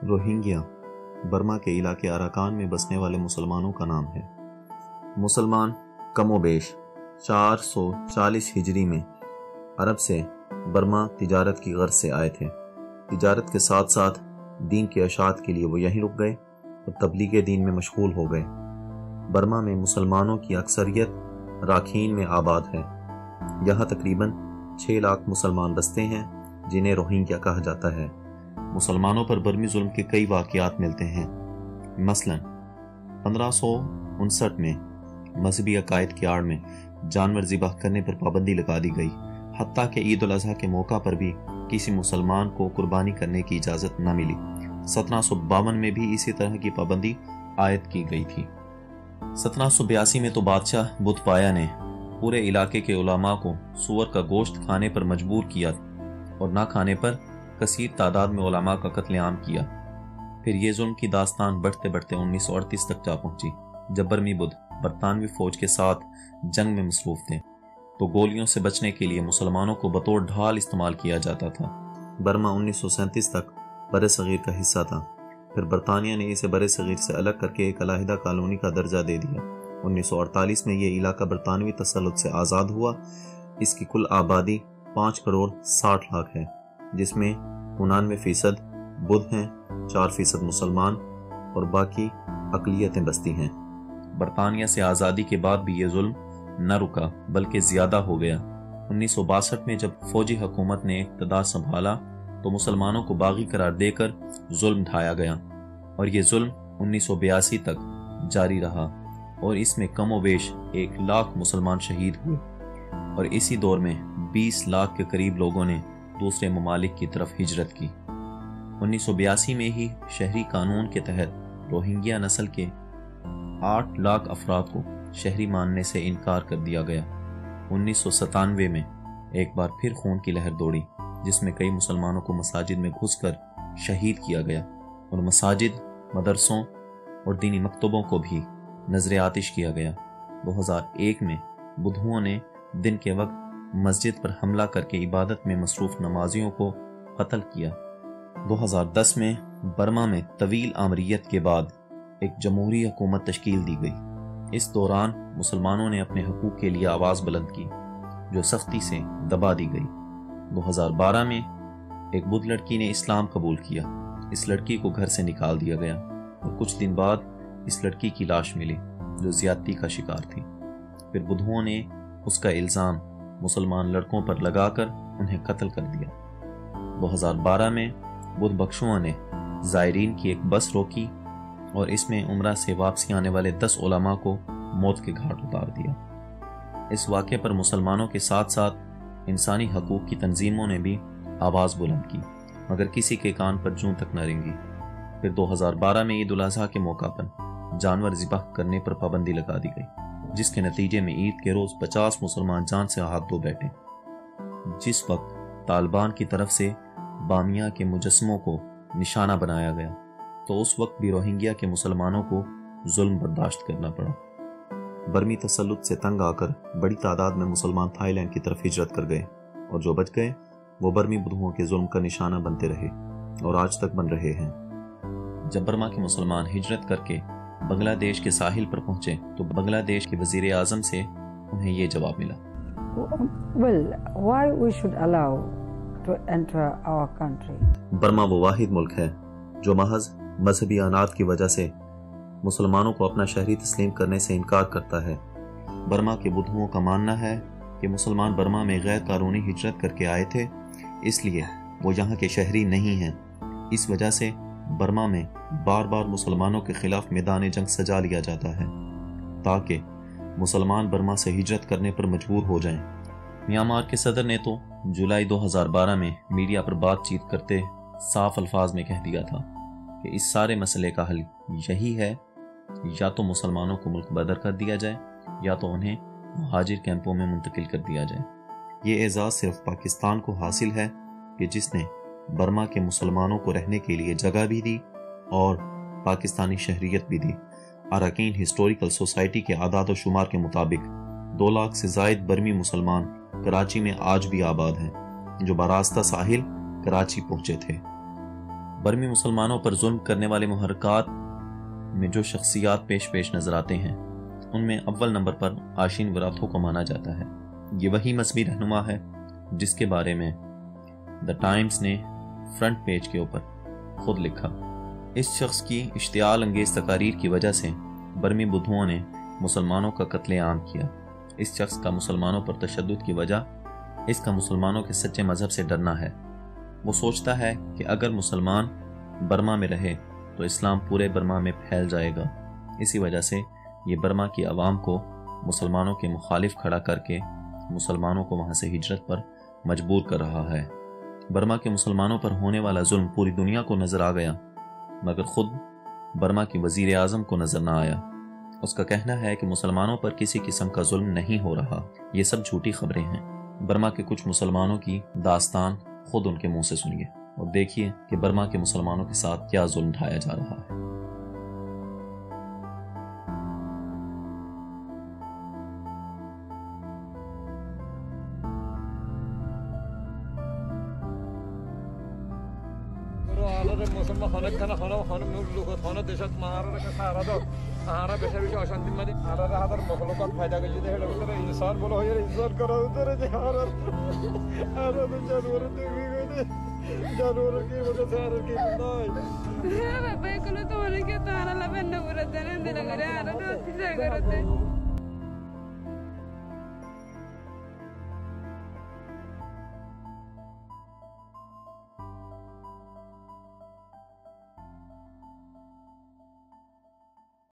Rohingya Burma کے علاقے Arakan میں بسنے والے مسلمانوں کا نام ہے۔ مسلمان کم و بیش 440 ہجری میں عرب سے برما تجارت کی غرض سے آئے تھے۔ تجارت کے ساتھ ساتھ دین کے اشاعت کے لیے وہ یہیں رک گئے اور تبلیغ دین میں مشغول ہو گئے۔ برما میں مسلمانوں کی اکثریت راکھین میں آباد ہے۔ یہاں تقریباً 6 لاکھ مسلمان بستے ہیں جنہیں روہنگیا کہا جاتا ہے۔ مسلمانوں پر برمی ظلم کے کئی واقعات ملتے ہیں۔ مثلاً 1559 میں مذہبی عقائد کی آڑ میں جانور ذبح کرنے پر پابندی لگا دی گئی، حتیٰ کہ عید الاضحیٰ کے موقع پر بھی کسی مسلمان کو قربانی کرنے کی اجازت نہ ملی۔ 1752 میں بھی اسی طرح کی پابندی عائد کی گئی تھی۔ 1782 میں تو بادشاہ بدھ پایا نے پورے علاقے کے علماء کو سور کا گوشت کھانے پر مجبور کیا اور نہ کھانے پر کثیر تعداد میں علماء کا قتل عام کیا۔ پھر یہ ظلم کی داستان بڑھتے بڑھتے 1938 تک جا پہنچی، جب برمی بدھ برطانوی فوج کے ساتھ جنگ میں مصروف تھے تو گولیوں سے بچنے کے لیے مسلمانوں کو بطور ڈھال استعمال کیا جاتا تھا۔ برما 1937 تک بر صغیر کا حصہ تھا، پھر برطانیہ نے اسے بر صغیر سے الگ کر کے ایک علیحدہ کالونی کا درجہ دے دیا۔ 1948 میں یہ علاقہ برطانوی تسلط سے آزاد ہوا۔ اس کی کل آبادی 5 کروڑ 60 لاکھ ہے، جس میں 99% بدھ ہیں، 4% مسلمان اور باقی اقلیتیں بستی ہیں۔ برطانیہ سے آزادی کے بعد بھی یہ ظلم نہ رکا بلکہ زیادہ ہو گیا۔ 1962 میں جب فوجی حکومت نے اقتدار سنبھالا تو مسلمانوں کو باغی قرار دے کر ظلم ڈھایا گیا، اور یہ ظلم 1982 تک جاری رہا، اور اس میں کم و بیش 1 لاکھ مسلمان شہید ہوئے، اور اسی دور میں 20 لاکھ کے قریب لوگوں نے دوسرے ممالک کی طرف ہجرت کی۔ 1982 میں ہی شہری قانون کے تحت روہنگیا نسل کے 8 لاکھ افراد کو شہری ماننے سے انکار کر دیا گیا۔ 1997 میں ایک بار پھر خون کی لہر دوڑی، جس میں کئی مسلمانوں کو مساجد میں گھس کر شہید کیا گیا، اور مساجد، مدرسوں اور دینی مکتبوں کو بھی نذر آتش کیا گیا۔ 2001 میں بدھوؤں نے دن کے وقت مسجد پر حملہ کر کے عبادت میں مصروف نمازیوں کو قتل کیا۔ 2010 میں برما میں طویل آمریت کے بعد ایک جمہوری حکومت تشکیل دی گئی۔ اس دوران مسلمانوں نے اپنے حقوق کے لیے آواز بلند کی، جو سختی سے دبا دی گئی۔ 2012 میں ایک بدھ لڑکی نے اسلام قبول کیا۔ اس لڑکی کو گھر سے نکال دیا گیا، اور کچھ دن بعد اس لڑکی کی لاش ملی جو زیادتی کا شکار تھی۔ پھر بدھوؤں نے اس کا الزام مسلمان لڑکوں پر لگا کر انہیں قتل کر دیا۔ 2012 میں بدھ بخشوؤں نے زائرین کی ایک بس روکی اور اس میں عمرہ سے واپسی آنے والے 10 علماء کو موت کے گھاٹ اتار دیا۔ اس واقعے پر مسلمانوں کے ساتھ ساتھ انسانی حقوق کی تنظیموں نے بھی آواز بلند کی، مگر کسی کے کان پر جوں تک نہ رنگی۔ پھر 2012 میں عید الاضحیٰ کے موقع پر جانور ذبح کرنے پر پابندی لگا دی گئی، جس کے نتیجے میں عید کے روز 50 مسلمان جان سے ہاتھ دھو بیٹھے۔ جس وقت طالبان کی طرف سے بامیہ کے مجسموں کو نشانہ بنایا گیا تو اس وقت بھی روہنگیا کے مسلمانوں کو ظلم برداشت کرنا پڑا۔ برمی تسلط سے تنگ آ کر بڑی تعداد میں مسلمان تھائی لینڈ کی طرف ہجرت کر گئے، اور جو بچ گئے وہ برمی بدھوؤں کے ظلم کا نشانہ بنتے رہے اور آج تک بن رہے ہیں۔ جب برما کے مسلمان ہجرت کر کے بنگلہ دیش کے ساحل پر پہنچے تو بنگلہ دیش کے وزیر اعظم سے انہیں یہ جواب ملا۔ Well, why we should allow to enter our country? Burma وہ واحد ملک ہے جو محض مذہبی عناد کی وجہ سے مسلمانوں کو اپنا شہری تسلیم کرنے سے انکار کرتا ہے۔ برما کے بدھوؤں کا ماننا ہے کہ مسلمان برما میں غیر قانونی ہجرت کر کے آئے تھے، اس لیے وہ یہاں کے شہری نہیں ہیں۔ اس وجہ سے برما میں بار بار مسلمانوں کے خلاف میدان جنگ سجا لیا جاتا ہے تاکہ مسلمان برما سے ہجرت کرنے پر مجبور ہو جائیں۔ میانمار کے صدر نے تو جولائی 2012 میں میڈیا پر بات چیت کرتے صاف الفاظ میں کہہ دیا تھا کہ اس سارے مسئلے کا حل یہی ہے، یا تو مسلمانوں کو ملک بدر کر دیا جائے یا تو انہیں مہاجر کیمپوں میں منتقل کر دیا جائے۔ یہ اعزاز صرف پاکستان کو حاصل ہے کہ جس نے برما کے مسلمانوں کو رہنے کے لیے جگہ بھی دی اور پاکستانی شہریت بھی دی۔ اراکین ہسٹوریکل سوسائٹی کے اعداد و شمار کے مطابق 2 لاکھ سے زائد برمی مسلمان کراچی میں آج بھی آباد ہیں، جو براستہ ساحل کراچی پہنچے تھے۔ برمی مسلمانوں پر ظلم کرنے والے محرکات میں جو شخصیات پیش نظر آتے ہیں ان میں اول نمبر پر آشین وراتھو کو مانا جاتا ہے۔ یہ وہی مذہبی رہنما ہے جس کے بارے میں دا ٹائمز نے فرنٹ پیج کے اوپر خود لکھا۔ اس شخص کی اشتعال انگیز تقاریر کی وجہ سے برمی بدھوؤں نے مسلمانوں کا قتل عام کیا۔ اس شخص کا مسلمانوں پر تشدد کی وجہ اس کا مسلمانوں کے سچے مذہب سے ڈرنا ہے۔ وہ سوچتا ہے کہ اگر مسلمان برما میں رہے تو اسلام پورے برما میں پھیل جائے گا۔ اسی وجہ سے یہ برما کی عوام کو مسلمانوں کے مخالف کھڑا کر کے مسلمانوں کو وہاں سے ہجرت پر مجبور کر رہا ہے۔ برما کے مسلمانوں پر ہونے والا ظلم پوری دنیا کو نظر آ گیا، مگر خود برما کی وزیر اعظم کو نظر نہ آیا۔ اس کا کہنا ہے کہ مسلمانوں پر کسی قسم کا ظلم نہیں ہو رہا، یہ سب جھوٹی خبریں ہیں۔ برما کے کچھ مسلمانوں کی داستان خود ان کے منہ سے سنیے اور دیکھیے کہ برما کے مسلمانوں کے ساتھ کیا ظلم ڈھایا جا رہا ہے۔ মুসলমান অনেক খানা খানা খানা লোক খানা দেশত মারা সারা দাও আহারা বেশি বেশি অশান্তি মানে আহারা হাজার মখলুকাত ফায়দা করে যদি হেলে ভিতরে ইনসান বলো হয়ে ইজ্জত করা ভিতরে যে আহারা আহারা তো জানোয়ার দেখবি কইতে জানোয়ার কি বলে সারা কি নয় বাবা এগুলো তো অনেকে তারা লাভেন না করে দেন দিলে করে আহারা তো দিশা করতে